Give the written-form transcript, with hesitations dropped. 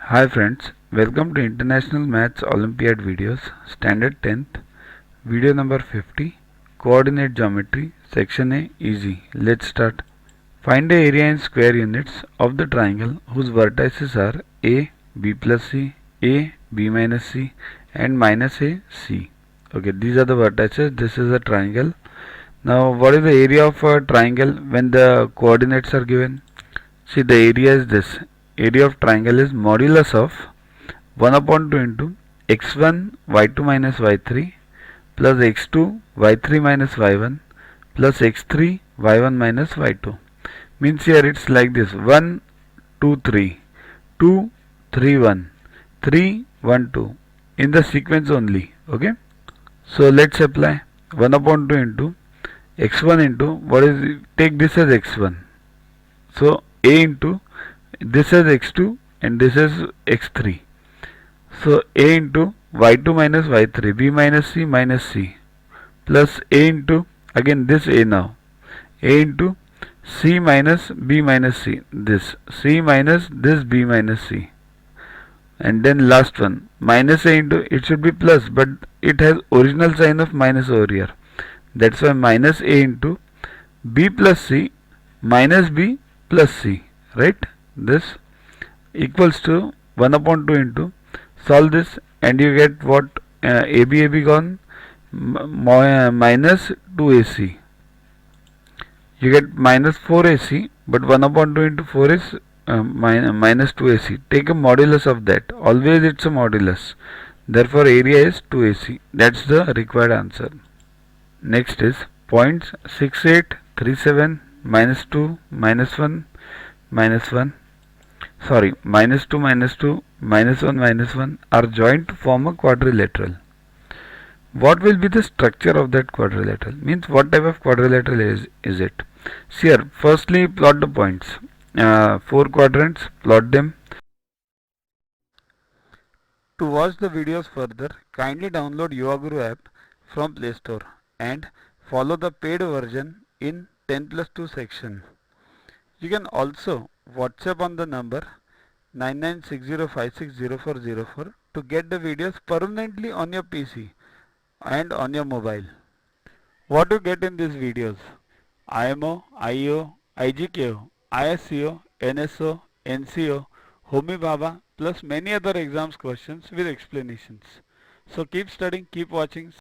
Hi friends, welcome to International Maths Olympiad videos, Standard 10th, video number 50, Coordinate Geometry, Section A, Easy. Let's start. Find the area in square units of the triangle whose vertices are A, B plus C, A, B minus C and minus A, C. Okay, these are the vertices. This is a triangle. Now, what is the area of a triangle when the coordinates are given? See, the area is this. Area of triangle is modulus of 1 upon 2 into x1 y2 minus y3 plus x2 y3 minus y1 plus x3 y1 minus y2. Means here it's like this: 1 2 3 2 3 1 3 1 2 in the sequence only. Okay, so let's apply 1 upon 2 into x1 into what is it? Take this as x1, so a into this is x2 and this is x3, so a into y2 minus y3 b minus c plus a into again this a, now a into c minus b minus c, this c minus this b minus c, and then last one minus a into, it should be plus but it has original sign of minus over here, that's why minus a into b plus c minus b plus c, right? This equals to 1 upon 2 into, solve this and you get what? AB gone, minus 2ac, you get minus 4ac, but 1 upon 2 into 4 is minus 2ac. Take a modulus of that, always it's a modulus, therefore area is 2ac. That's the required answer. Next is points 6837 minus 2 minus 1 minus 1, sorry, minus 2 minus 2 minus 1 are joined to form a quadrilateral. What will be the structure of that quadrilateral? Means what type of quadrilateral is it? See here, firstly plot the points, 4 quadrants, plot them. To watch the videos further, kindly download Yuaguru app from Play Store and follow the paid version in 10+2 section. You can also WhatsApp on the number 9960560404 to get the videos permanently on your PC and on your mobile. What you get in these videos? IMO, IO, IGKO, ISCO, NSO, NCO, Homi Bhabha plus many other exams questions with explanations. So keep studying, keep watching.